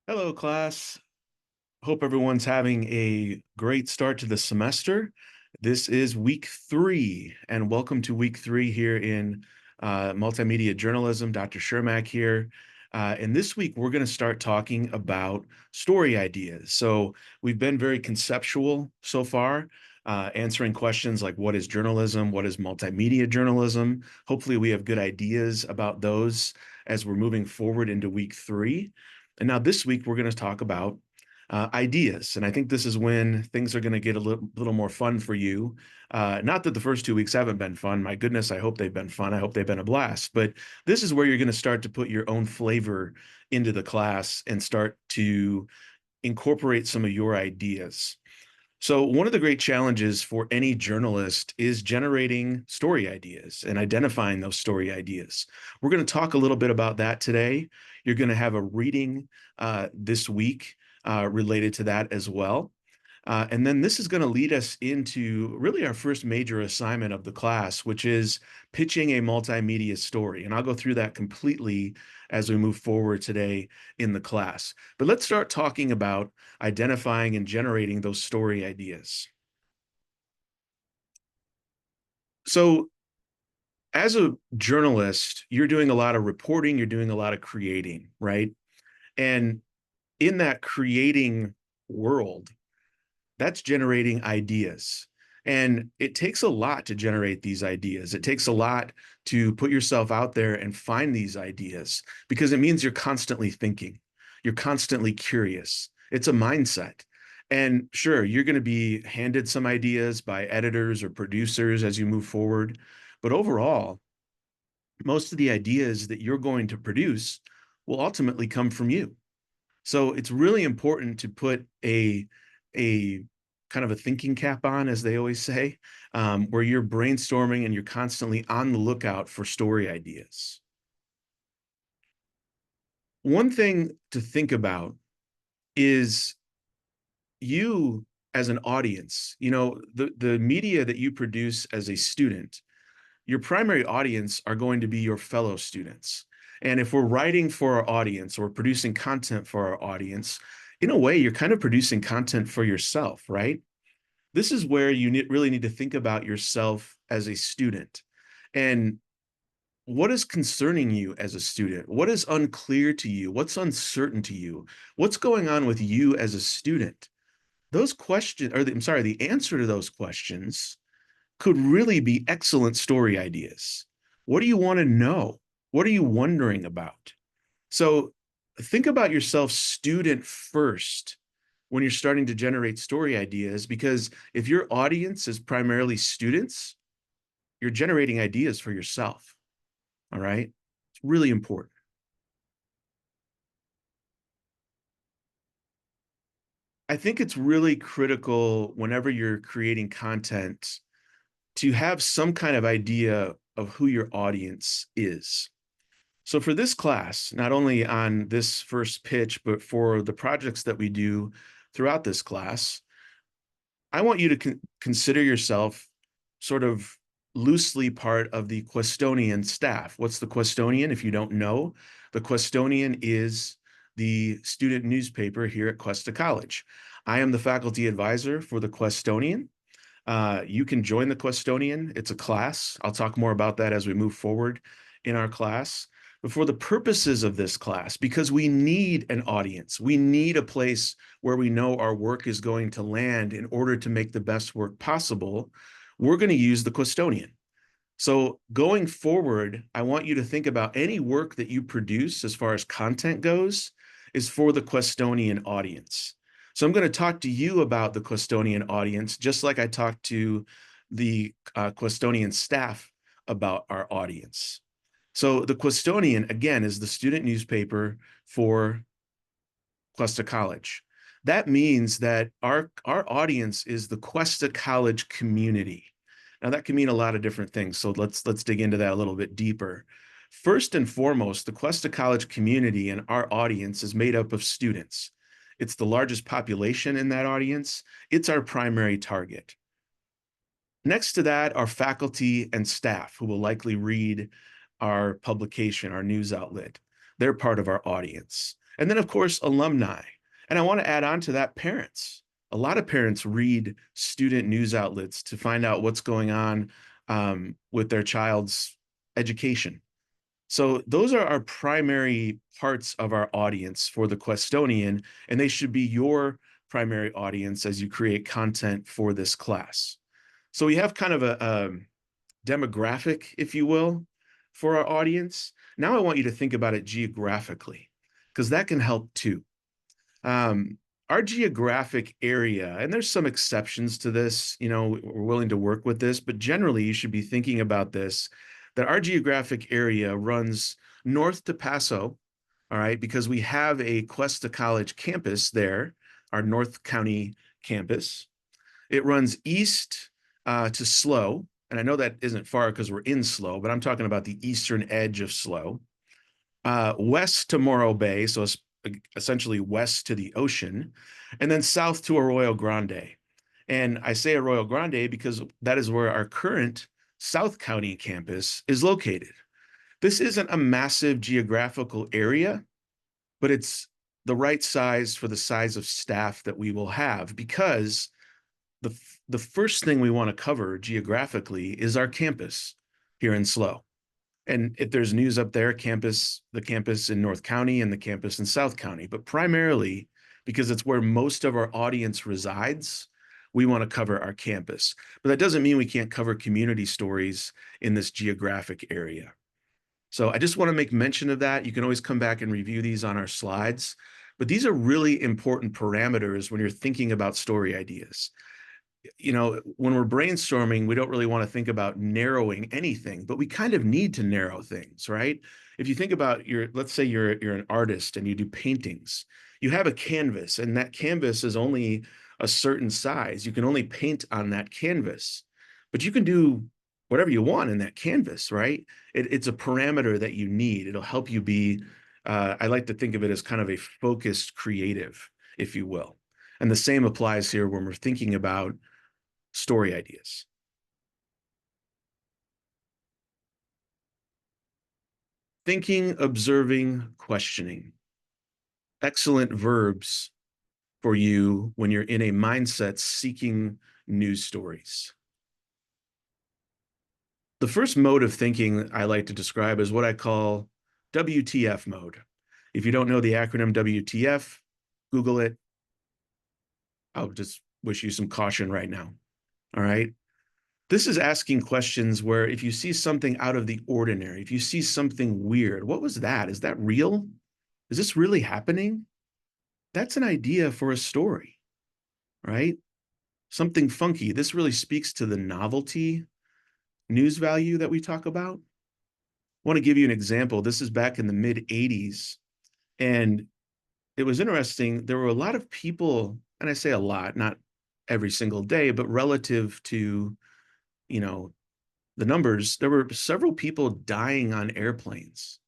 Hello, class. Hope everyone's having a great start to the semester. This is week 3, and welcome to week 3 here in multimedia journalism. Dr. Shermack here. And this week, we're going to start talking about story ideas. So we've been very conceptual so far, answering questions like what is journalism? What is multimedia journalism? Hopefully, we have good ideas about those as we're moving forward into week 3. And now this week, we're going to talk about ideas. And I think this is when things are going to get a little more fun for you. Not that the first 2 weeks haven't been fun. My goodness, I hope they've been fun. I hope they've been a blast. But this is where you're going to start to put your own flavor into the class and start to incorporate some of your ideas. So, one of the great challenges for any journalist is generating story ideas and identifying those story ideas. We're going to talk a little bit about that today. You're going to have a reading this week related to that as well. And then this is going to lead us into really our first major assignment of the class, which is pitching a multimedia story. And I'll go through that completely as we move forward today in the class. But let's start talking about identifying and generating those story ideas. So, as a journalist, you're doing a lot of reporting, you're doing a lot of creating, right? And in that creating world, that's generating ideas. And it takes a lot to generate these ideas. It takes a lot to put yourself out there and find these ideas because it means you're constantly thinking, you're constantly curious. It's a mindset. And sure, you're going to be handed some ideas by editors or producers as you move forward. But overall, most of the ideas that you're going to produce will ultimately come from you. So it's really important to put a kind of a thinking cap on, as they always say, where you're brainstorming and you're constantly on the lookout for story ideas. One thing to think about is you as an audience. The media that you produce as a student, your primary audience are going to be your fellow students. And if we're writing for our audience or producing content for our audience, in a way, you're kind of producing content for yourself, right? This is where you really need to think about yourself as a student. And what is concerning you as a student? What is unclear to you? What's uncertain to you? What's going on with you as a student? Those questions, I'm sorry, the answer to those questions could really be excellent story ideas. What do you want to know? What are you wondering about? So think about yourself student first when you're starting to generate story ideas, because if your audience is primarily students, you're generating ideas for yourself. All right. It's really important. I think it's really critical whenever you're creating content to have some kind of idea of who your audience is. So for this class, not only on this first pitch, but for the projects that we do throughout this class, I want you to consider yourself sort of loosely part of the Questonian staff. What's the Questonian? If you don't know, the Questonian is the student newspaper here at Cuesta College. I am the faculty advisor for the Questonian. You can join the Questonian. It's a class. I'll talk more about that as we move forward in our class. But for the purposes of this class, because we need an audience, we need a place where we know our work is going to land in order to make the best work possible, we're going to use the Questonian. So going forward, I want you to think about any work that you produce as far as content goes is for the Questonian audience. So I'm going to talk to you about the Questonian audience, just like I talked to the Questonian staff about our audience. So the Questonian, again, is the student newspaper for Cuesta College. That means that our audience is the Cuesta College community. Now that can mean a lot of different things. So let's dig into that a little bit deeper. First and foremost, the Cuesta College community and our audience is made up of students. It's the largest population in that audience. It's our primary target. Next to that are faculty and staff who will likely read our publication, our news outlet. They're part of our audience. And then, of course, alumni. And I want to add on to that, parents. A lot of parents read student news outlets to find out what's going on with their child's education. So those are our primary parts of our audience for the Questonian, and they should be your primary audience as you create content for this class. So we have kind of a demographic, if you will, for our audience. Now I want you to think about it geographically, because that can help too. Our geographic area, and there's some exceptions to this, we're willing to work with this, but generally you should be thinking about this, that our geographic area runs north to Paso, all right, because we have a Cuesta College campus there, our North County campus. It runs east to SLO, and I know that isn't far because we're in SLO, but I'm talking about the eastern edge of SLO. West to Morro Bay, so it's essentially west to the ocean, and then south to Arroyo Grande. And I say Arroyo Grande because that is where our current South County campus is located. This isn't a massive geographical area, but it's the right size for the size of staff that we will have, because the first thing we want to cover geographically is our campus here in SLO. And if there's news up there, the campus in North County and the campus in South County, but primarily because it's where most of our audience resides, we want to cover our campus. But that doesn't mean we can't cover community stories in this geographic area. So I just want to make mention of that. You can always come back and review these on our slides, but these are really important parameters when you're thinking about story ideas. When we're brainstorming, we don't really want to think about narrowing anything, but we kind of need to narrow things, right? If you think about let's say you're an artist and you do paintings, you have a canvas, and that canvas is only a certain size. You can only paint on that canvas, but you can do whatever you want in that canvas, right? It's a parameter that you need. It'll help you be, I like to think of it as kind of a focused creative, if you will. And the same applies here when we're thinking about story ideas. Thinking, observing, questioning. Excellent verbs for you when you're in a mindset seeking news stories. The first mode of thinking I like to describe is what I call WTF mode. If you don't know the acronym WTF, Google it. I'll just wish you some caution right now. All right. This is asking questions where if you see something out of the ordinary, if you see something weird, what was that? Is that real? Is this really happening? That's an idea for a story, right? Something funky. This really speaks to the novelty news value that we talk about. I want to give you an example. This is back in the mid 80s. And it was interesting. There were a lot of people, and I say a lot, not every single day, but relative to, the numbers, there were several people dying on airplanes.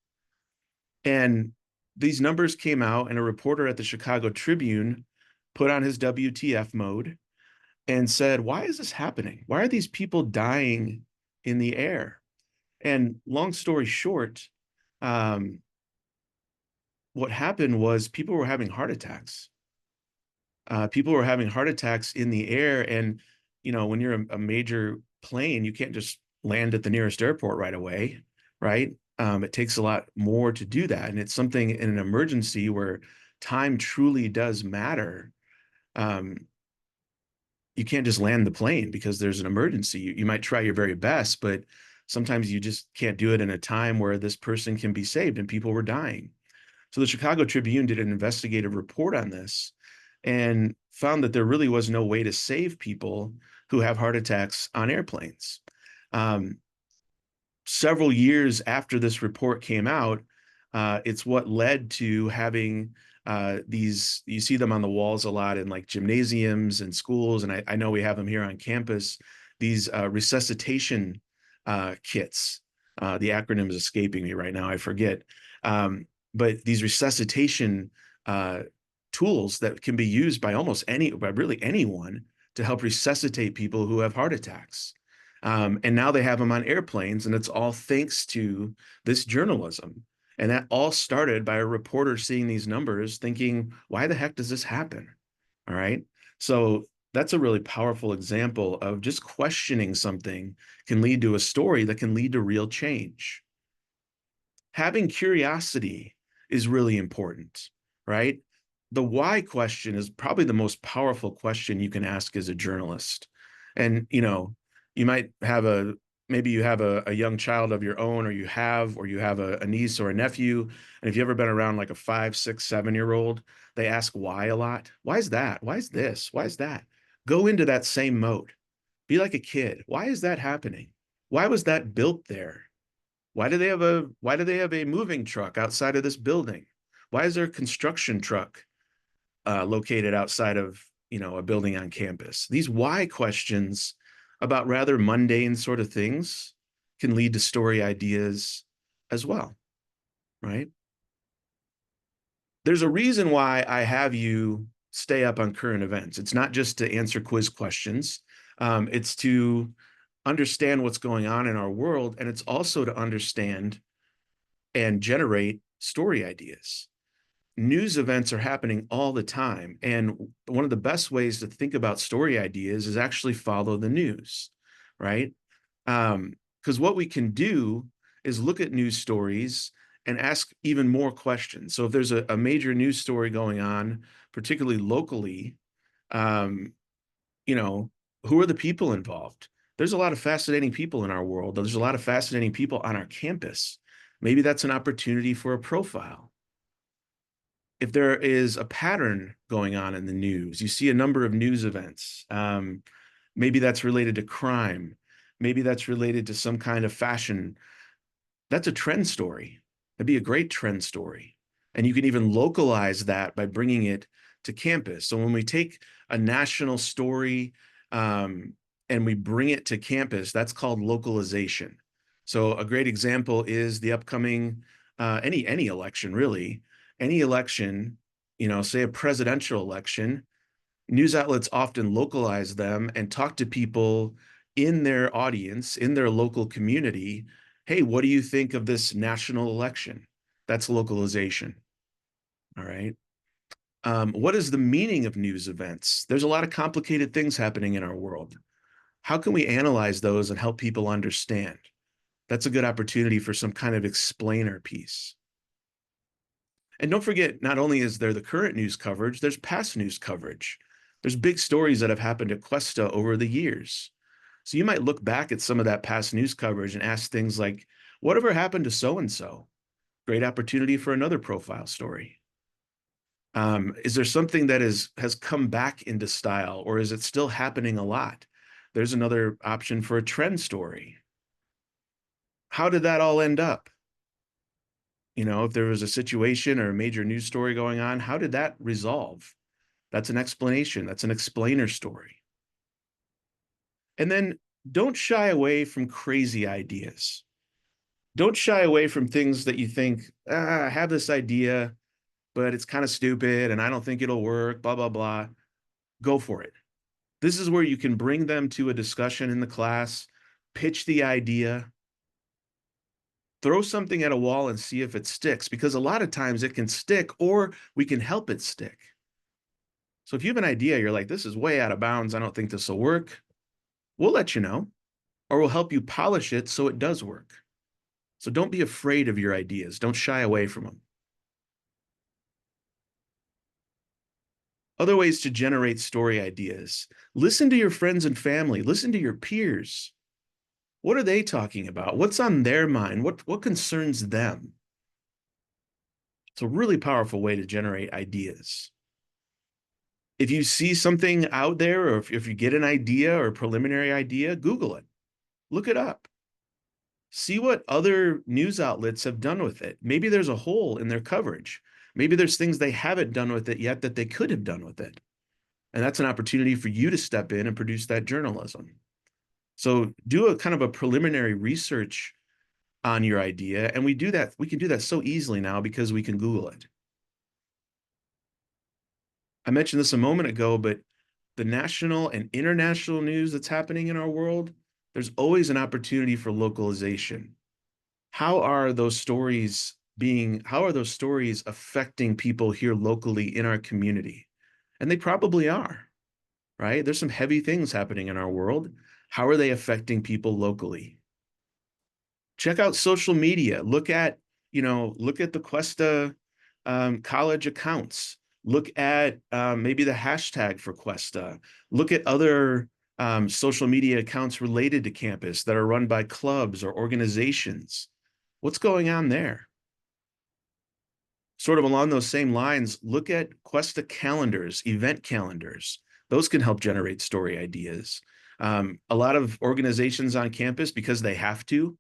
And these numbers came out, and a reporter at the Chicago Tribune put on his WTF mode and said, why is this happening? Why are these people dying in the air? And long story short, what happened was people were having heart attacks. People were having heart attacks in the air. And, when you're a major plane, you can't just land at the nearest airport right away, right? It takes a lot more to do that. And it's something in an emergency where time truly does matter. You can't just land the plane because there's an emergency. You might try your very best, but sometimes you just can't do it in a time where this person can be saved, and people were dying. So the Chicago Tribune did an investigative report on this and found that there really was no way to save people who have heart attacks on airplanes. Several years after this report came out, it's what led to having you see them on the walls a lot in like gymnasiums and schools, and I know we have them here on campus, these resuscitation kits. The acronym is escaping me right now, I forget. But these resuscitation tools that can be used by by really anyone to help resuscitate people who have heart attacks. And now they have them on airplanes, and it's all thanks to this journalism. And that all started by a reporter seeing these numbers thinking, why the heck does this happen? All right. So that's a really powerful example of just questioning something can lead to a story that can lead to real change. Having curiosity is really important, right? The why question is probably the most powerful question you can ask as a journalist. And, you might have maybe you have a young child of your own, or you have a niece or a nephew. And if you've ever been around like a 5, 6, 7-year old, they ask why a lot. Why is that? Why is this? Why is that? Go into that same mode. Be like a kid. Why is that happening? Why was that built there? Why do they have a moving truck outside of this building? Why is there a construction truck located outside of a building on campus? These why questions about rather mundane sort of things can lead to story ideas as well, right? There's a reason why I have you stay up on current events. It's not just to answer quiz questions. It's to understand what's going on in our world, and it's also to understand and generate story ideas. News events are happening all the time. And one of the best ways to think about story ideas is actually follow the news, right? Because what we can do is look at news stories and ask even more questions. So if there's a major news story going on, particularly locally, um, you know, who are the people involved? There's a lot of fascinating people in our world. There's a lot of fascinating people on our campus. Maybe that's an opportunity for a profile. If there is a pattern going on in the news, you see a number of news events. Maybe that's related to crime. Maybe that's related to some kind of fashion. That's a trend story. That'd be a great trend story. And you can even localize that by bringing it to campus. So when we take a national story and we bring it to campus, that's called localization. So a great example is the upcoming any election, really. Any election, say a presidential election, news outlets often localize them and talk to people in their audience, in their local community. Hey, what do you think of this national election? That's localization. All right. What is the meaning of news events? There's a lot of complicated things happening in our world. How can we analyze those and help people understand? That's a good opportunity for some kind of explainer piece. And don't forget, not only is there the current news coverage, there's past news coverage. There's big stories that have happened at Cuesta over the years. So you might look back at some of that past news coverage and ask things like, whatever happened to so-and-so? Great opportunity for another profile story. Is there something that has come back into style, or is it still happening a lot? There's another option for a trend story. How did that all end up? If there was a situation or a major news story going on, how did that resolve? That's an explanation. That's an explainer story. And then don't shy away from crazy ideas. Don't shy away from things that you think, I have this idea, but it's kind of stupid and I don't think it'll work, blah, blah, blah. Go for it. This is where you can bring them to a discussion in the class, pitch the idea, throw something at a wall and see if it sticks, because a lot of times it can stick or we can help it stick. So if you have an idea, you're like, this is way out of bounds, I don't think this will work, we'll let you know, or we'll help you polish it so it does work. So don't be afraid of your ideas. Don't shy away from them. Other ways to generate story ideas. Listen to your friends and family. Listen to your peers. What are they talking about? What's on their mind? What concerns them? It's a really powerful way to generate ideas. If you see something out there, or if you get an idea or a preliminary idea, Google it. Look it up. See what other news outlets have done with it. Maybe there's a hole in their coverage. Maybe there's things they haven't done with it yet that they could have done with it. And that's an opportunity for you to step in and produce that journalism. So do a kind of a preliminary research on your idea. And we can do that so easily now because we can Google it. I mentioned this a moment ago, but the national and international news that's happening in our world, there's always an opportunity for localization. How are those stories being how are those stories affecting people here locally in our community? And they probably are, right? There's some heavy things happening in our world. How are they affecting people locally? Check out social media. Look at the Cuesta college accounts. Look at maybe the hashtag for Cuesta. Look at other social media accounts related to campus that are run by clubs or organizations. What's going on there? Sort of along those same lines, look at Cuesta calendars, event calendars. Those can help generate story ideas. A lot of organizations on campus, because they have to,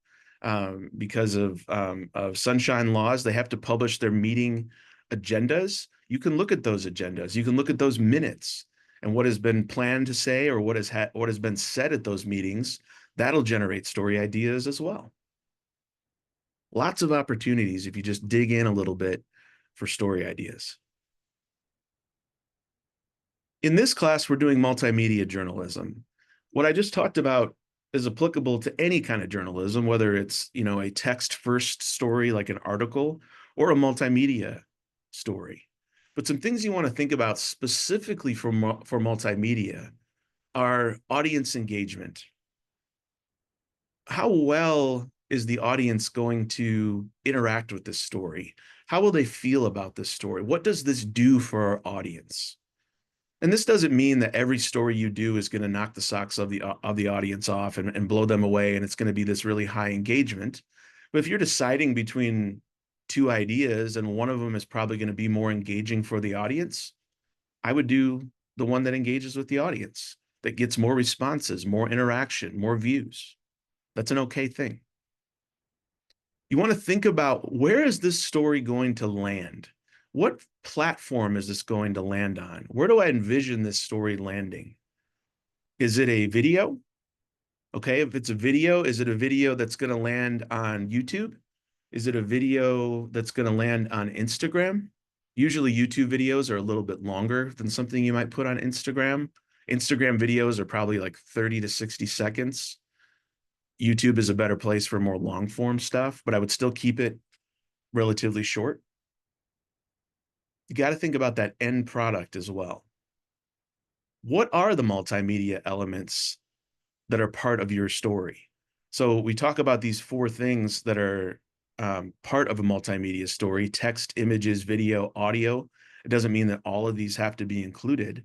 because of sunshine laws, they have to publish their meeting agendas. You can look at those agendas. You can look at those minutes and what has been planned to say or what has been said at those meetings. That'll generate story ideas as well. Lots of opportunities if you just dig in a little bit for story ideas. In this class, we're doing multimedia journalism. What I just talked about is applicable to any kind of journalism, whether it's, a text first story like an article or a multimedia story. But some things you want to think about specifically for multimedia are audience engagement. How well is the audience going to interact with this story? How will they feel about this story? What does this do for our audience? And this doesn't mean that every story you do is going to knock the socks of the audience off and blow them away, and it's going to be this really high engagement. But if you're deciding between two ideas and one of them is probably going to be more engaging for the audience, I would do the one that engages with the audience, that gets more responses, more interaction, more views. That's an okay thing. You want to think about, where is this story going to land? What platform is this going to land on? Where do I envision this story landing? Is it a video? Okay, if it's a video, is it a video that's going to land on YouTube? Is it a video that's going to land on Instagram? Usually YouTube videos are a little bit longer than something you might put on Instagram. Instagram videos are probably like 30 to 60 seconds. YouTube is a better place for more long form stuff, but I would still keep it relatively short. You got to think about that end product as well. What are the multimedia elements that are part of your story? So we talk about these four things that are part of a multimedia story: text, images, video, audio. It doesn't mean that all of these have to be included,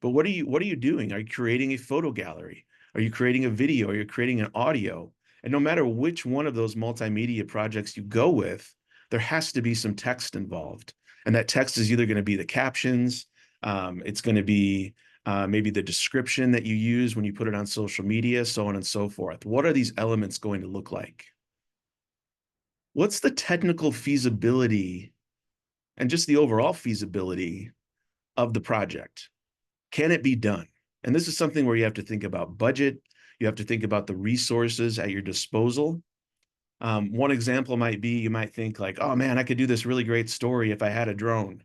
but what are you doing? Are you creating a photo gallery? Are you creating a video? Are you creating an audio? And no matter which one of those multimedia projects you go with, there has to be some text involved. And that text is either going to be the captions, it's going to be maybe the description that you use when you put it on social media, so on and so forth. What are these elements going to look like? What's the technical feasibility and just the overall feasibility of the project? Can it be done? And this is something where you have to think about budget. You have to think about the resources at your disposal. One example might be, you might think like, oh man, I could do this really great story if I had a drone.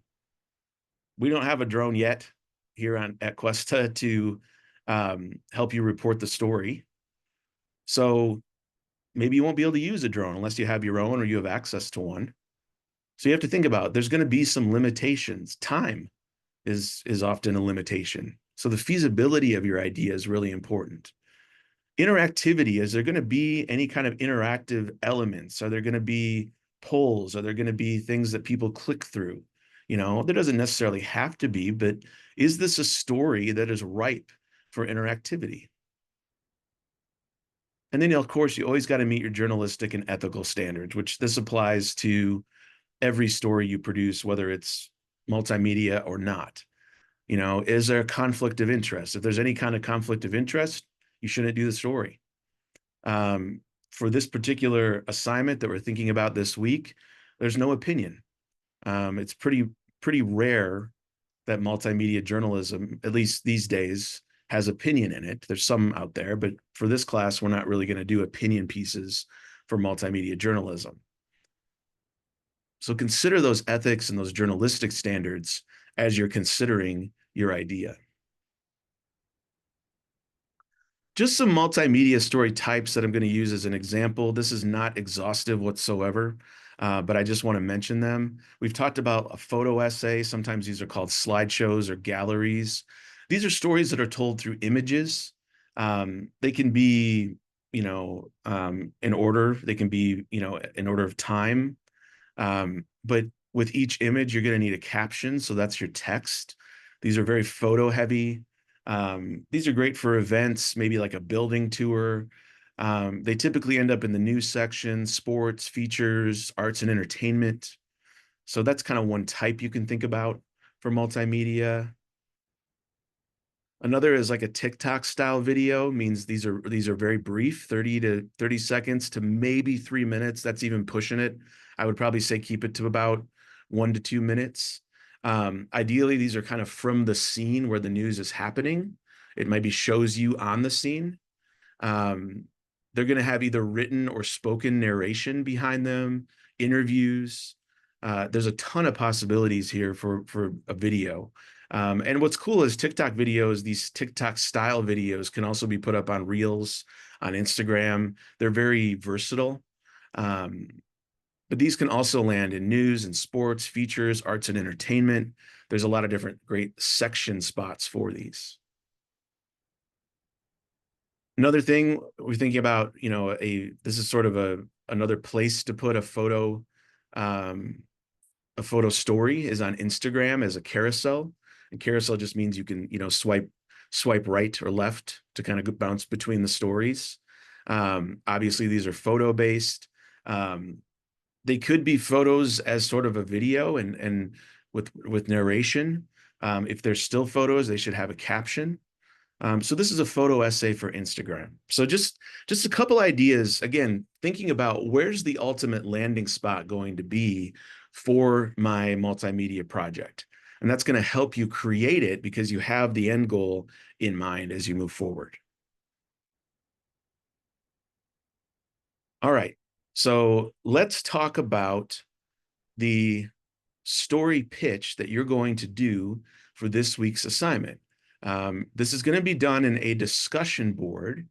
We don't have a drone yet here at Cuesta to help you report the story. So maybe you won't be able to use a drone unless you have your own or you have access to one. So you have to think about, there's going to be some limitations. Time is often a limitation. So the feasibility of your idea is really important. Interactivity, is there going to be any kind of interactive elements? Are there going to be polls? Are there going to be things that people click through? There doesn't necessarily have to be, but is this a story that is ripe for interactivity? And then, of course, you always got to meet your journalistic and ethical standards, which this applies to every story you produce, whether it's multimedia or not. Is there a conflict of interest? If there's any kind of conflict of interest, you shouldn't do the story. For this particular assignment that we're thinking about this week, there's no opinion. It's pretty rare that multimedia journalism, at least these days, has opinion in it. There's some out there, but for this class, we're not really going to do opinion pieces for multimedia journalism. So consider those ethics and those journalistic standards as you're considering your idea. Just some multimedia story types that I'm going to use as an example. This is not exhaustive whatsoever. but I just want to mention them. We've talked about a photo essay. Sometimes these are called slideshows or galleries. These are stories that are told through images. They can be, in order. They can be, in order of time. But with each image, you're going to need a caption. So that's your text. These are very photo heavy. These are great for events, maybe like a building tour. They typically end up in the news section, sports, features, arts and entertainment. So that's kind of one type you can think about for multimedia. Another is like a TikTok style video, means these are very brief, 30 to 30 seconds to maybe 3 minutes. That's even pushing it. I would probably say keep it to about 1 to 2 minutes. Ideally, these are kind of from the scene where the news is happening. It maybe shows you on the scene. Um, they're going to have either written or spoken narration behind them, interviews. There's a ton of possibilities here for a video. And what's cool is TikTok videos, these TikTok style videos can also be put up on Reels, on Instagram. They're very versatile. Um, but these can also land in news and sports, features, arts and entertainment. There's a lot of different great section spots for these. Another thing we're thinking about, this is sort of another place to put um, a photo story is on Instagram as a carousel. And carousel just means you can, swipe right or left to kind of bounce between the stories. Obviously, these are photo based. They could be photos as sort of a video and with narration. If they're still photos, they should have a caption. So this is a photo essay for Instagram. So just a couple ideas, again, thinking about where's the ultimate landing spot going to be for my multimedia project. And that's going to help you create it because you have the end goal in mind as you move forward. All right. So let's talk about the story pitch that you're going to do for this week's assignment. This is going to be done in a discussion board,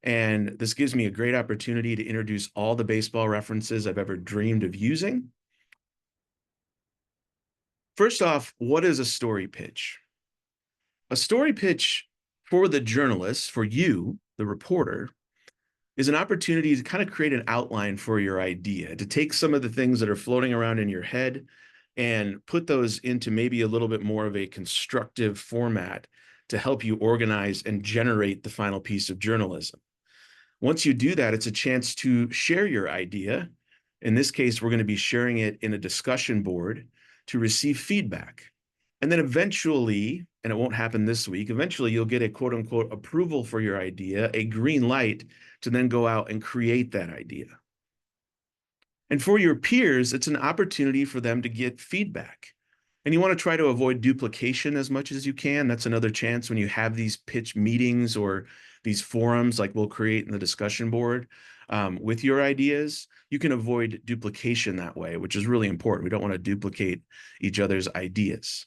and this gives me a great opportunity to introduce all the baseball references I've ever dreamed of using. First off, what is a story pitch? A story pitch for the journalist, for you, the reporter, is an opportunity to kind of create an outline for your idea, to take some of the things that are floating around in your head and put those into maybe a little bit more of a constructive format to help you organize and generate the final piece of journalism. Once you do that, it's a chance to share your idea. In this case, we're going to be sharing it in a discussion board to receive feedback. And then eventually, and it won't happen this week, eventually you'll get a quote unquote approval for your idea, a green light to then go out and create that idea. And for your peers, it's an opportunity for them to get feedback. And you want to try to avoid duplication as much as you can. That's another chance when you have these pitch meetings or these forums like we'll create in the discussion board with your ideas. You can avoid duplication that way, which is really important. We don't want to duplicate each other's ideas.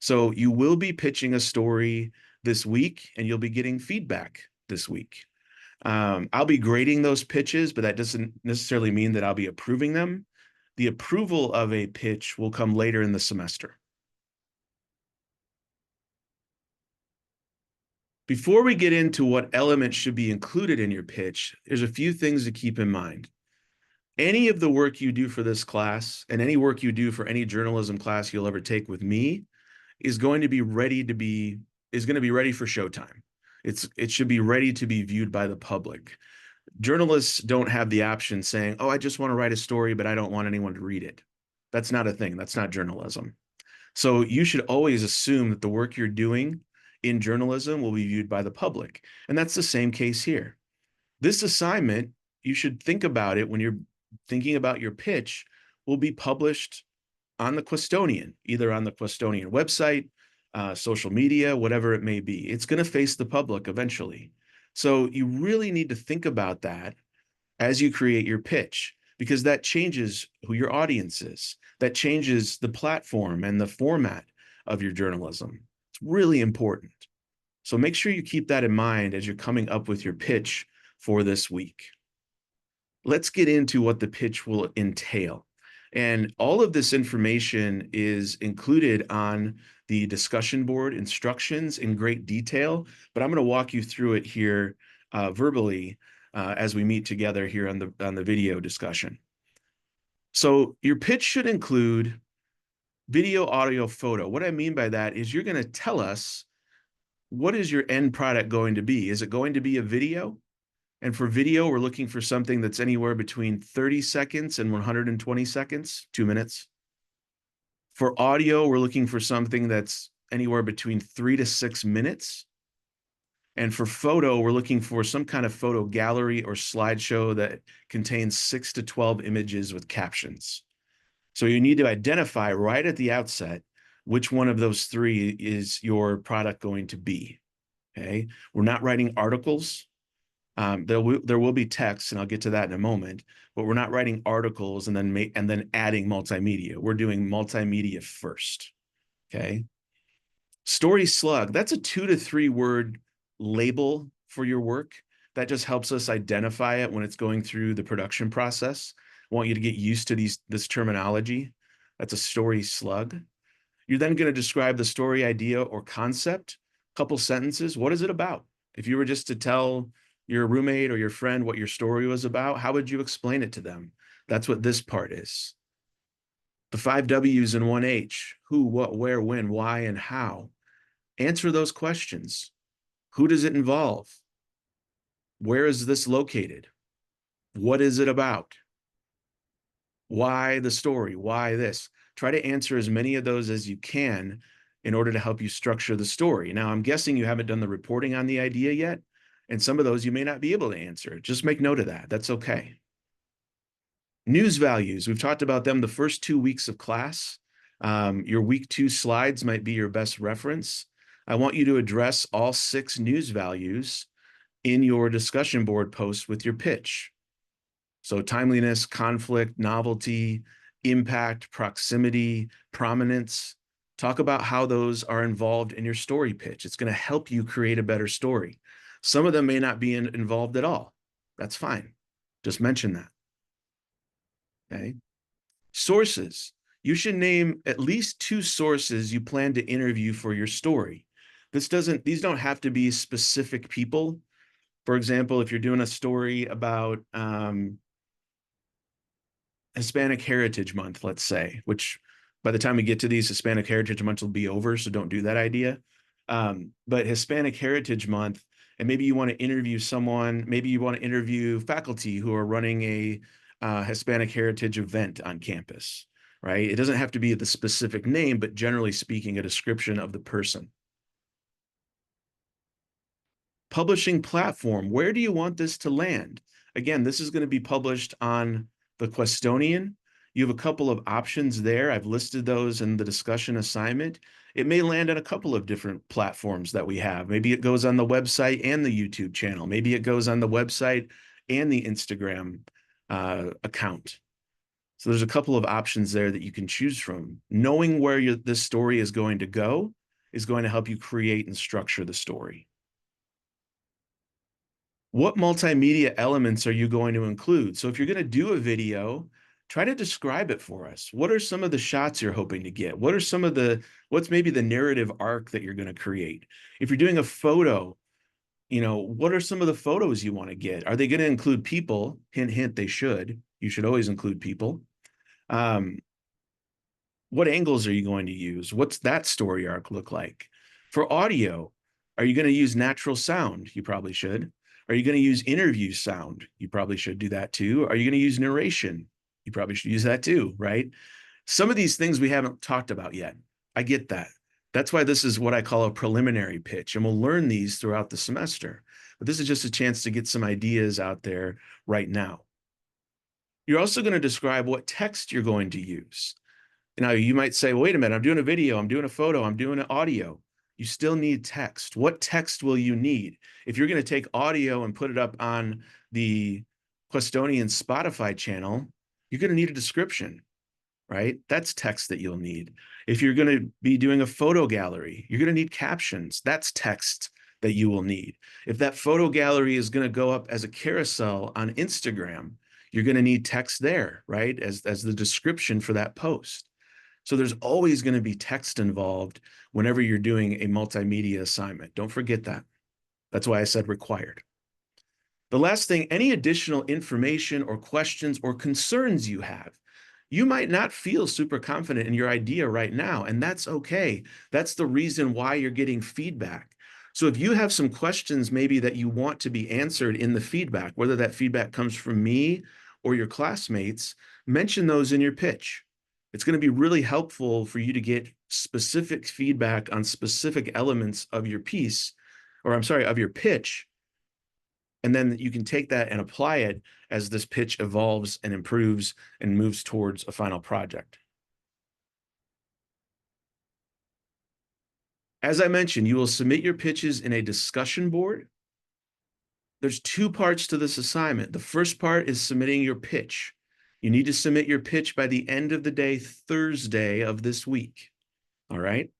So you will be pitching a story this week and you'll be getting feedback this week. I'll be grading those pitches, but that doesn't necessarily mean that I'll be approving them. The approval of a pitch will come later in the semester. Before we get into what elements should be included in your pitch, there's a few things to keep in mind. Any of the work you do for this class and any work you do for any journalism class you'll ever take with me is going to be ready for showtime. It should be ready to be viewed by the public. Journalists don't have the option saying, oh, I just want to write a story, but I don't want anyone to read it. That's not a thing. That's not journalism. So you should always assume that the work you're doing in journalism will be viewed by the public. And that's the same case here. This assignment, you should think about it when you're thinking about your pitch, will be published on the Questonian, either on the Questonian website, social media, whatever it may be. It's going to face the public eventually. So you really need to think about that as you create your pitch, because that changes who your audience is. That changes the platform and the format of your journalism. It's really important. So make sure you keep that in mind as you're coming up with your pitch for this week. Let's get into what the pitch will entail. And all of this information is included on the discussion board instructions in great detail, but I'm going to walk you through it here verbally as we meet together here on the video discussion. So your pitch should include video, audio, photo. What I mean by that is you're going to tell us, what is your end product going to be? Is it going to be a video? And for video, we're looking for something that's anywhere between 30 seconds and 120 seconds, 2 minutes. For audio, we're looking for something that's anywhere between 3 to 6 minutes. And for photo, we're looking for some kind of photo gallery or slideshow that contains 6 to 12 images with captions. So you need to identify right at the outset which one of those three is your product going to be. Okay, we're not writing articles. There will be text, and I'll get to that in a moment. But we're not writing articles and then adding multimedia. We're doing multimedia first. Okay. Story slug. That's a 2 to 3 word label for your work. That just helps us identify it when it's going through the production process. I want you to get used to this terminology. That's a story slug. You're then going to describe the story idea or concept. Couple sentences. What is it about? If you were just to tell your roommate or your friend what your story was about, how would you explain it to them? That's what this part is. The 5 W's and 1 H. Who, what, where, when, why, and how. Answer those questions. Who does it involve? Where is this located? What is it about? Why the story? Why this? Try to answer as many of those as you can in order to help you structure the story. Now, I'm guessing you haven't done the reporting on the idea yet, and some of those you may not be able to answer. Just make note of that. That's okay. News values. We've talked about them the first 2 weeks of class. Your week 2 slides might be your best reference. I want you to address all 6 news values in your discussion board post with your pitch. So timeliness, conflict, novelty, impact, proximity, prominence. Talk about how those are involved in your story pitch. It's going to help you create a better story. Some of them may not be involved at all. That's fine. Just mention that. Okay. Sources. You should name at least 2 sources you plan to interview for your story. These don't have to be specific people. For example, if you're doing a story about Hispanic Heritage Month, let's say, which by the time we get to these, Hispanic Heritage Month will be over, so don't do that idea. But Hispanic Heritage Month, and maybe you want to interview someone, maybe you want to interview faculty who are running a Hispanic Heritage event on campus, right? It doesn't have to be the specific name, but generally speaking, a description of the person. Publishing platform. Where do you want this to land? Again, this is going to be published on the Questonian. You have a couple of options there. I've listed those in the discussion assignment. It may land on a couple of different platforms that we have. Maybe it goes on the website and the YouTube channel. Maybe it goes on the website and the Instagram account. So there's a couple of options there that you can choose from. Knowing where this story is going to go is going to help you create and structure the story. What multimedia elements are you going to include? So if you're going to do a video, try to describe it for us. What are some of the shots you're hoping to get? What's maybe the narrative arc that you're going to create? If you're doing a photo, what are some of the photos you want to get? Are they going to include people? Hint, hint, they should. You should always include people. What angles are you going to use? What's that story arc look like? For audio, are you going to use natural sound? You probably should. Are you going to use interview sound? You probably should do that too. Are you going to use narration? You probably should use that too, right? Some of these things we haven't talked about yet. I get that. That's why this is what I call a preliminary pitch, and we'll learn these throughout the semester. But this is just a chance to get some ideas out there right now. You're also going to describe what text you're going to use. Now, you might say, well, wait a minute, I'm doing a video, I'm doing a photo, I'm doing an audio. You still need text. What text will you need? If you're going to take audio and put it up on the Questonian Spotify channel, you're going to need a description, right? That's text that you'll need. If you're going to be doing a photo gallery, you're going to need captions. That's text that you will need. If that photo gallery is going to go up as a carousel on Instagram, You're going to need text there, right? As the description for that post. So there's always going to be text involved whenever you're doing a multimedia assignment. Don't forget that. That's why I said required. The last thing, any additional information or questions or concerns you have, you might not feel super confident in your idea right now, and that's okay. That's the reason why you're getting feedback. So if you have some questions maybe that you want to be answered in the feedback, whether that feedback comes from me or your classmates, mention those in your pitch. It's going to be really helpful for you to get specific feedback on specific elements of your piece, or I'm sorry, of your pitch, and then you can take that and apply it as this pitch evolves and improves and moves towards a final project. As I mentioned, you will submit your pitches in a discussion board. There's two parts to this assignment. The first part is submitting your pitch. You need to submit your pitch by the end of the day, Thursday of this week. All right.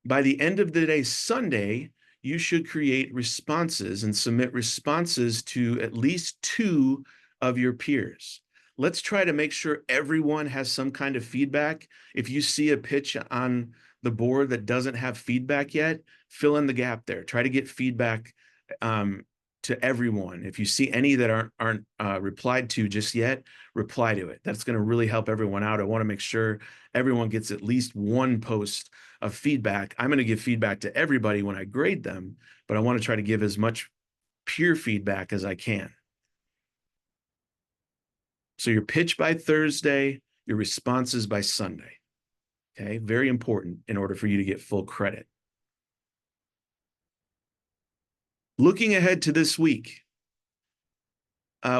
By the end of the day, Sunday, you should create responses and submit responses to at least 2 of your peers. Let's try to make sure everyone has some kind of feedback. If you see a pitch on the board that doesn't have feedback yet, fill in the gap there. Try to get feedback to everyone. If you see any that aren't replied to just yet, reply to it. That's going to really help everyone out. I want to make sure everyone gets at least one post of feedback. I'm going to give feedback to everybody when I grade them, but I want to try to give as much peer feedback as I can. So your pitch by Thursday, your responses by Sunday. Okay, very important in order for you to get full credit. Looking ahead to this week,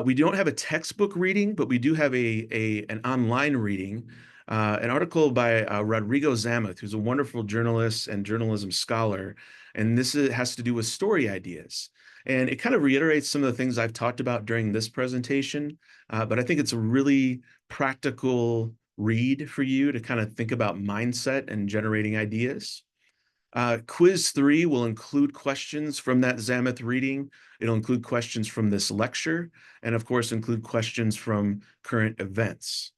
we don't have a textbook reading, but we do have an online reading, an article by Rodrigo Zamuth, who's a wonderful journalist and journalism scholar. And this has to do with story ideas. And it kind of reiterates some of the things I've talked about during this presentation, but I think it's a really practical read for you to kind of think about mindset and generating ideas. Quiz 3 will include questions from that Zamuth reading. It'll include questions from this lecture, and of course, include questions from current events.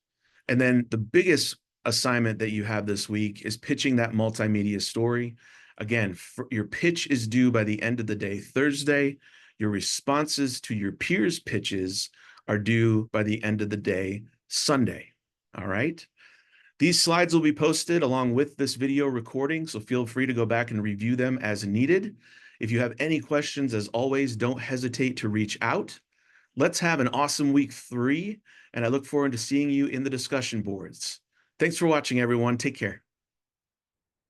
And then the biggest assignment that you have this week is pitching that multimedia story. Again, your pitch is due by the end of the day, Thursday. Your responses to your peers' pitches are due by the end of the day, Sunday. All right. These slides will be posted along with this video recording, so feel free to go back and review them as needed. If you have any questions, as always, don't hesitate to reach out. Let's have an awesome week 3, and I look forward to seeing you in the discussion boards. Thanks for watching, everyone. Take care.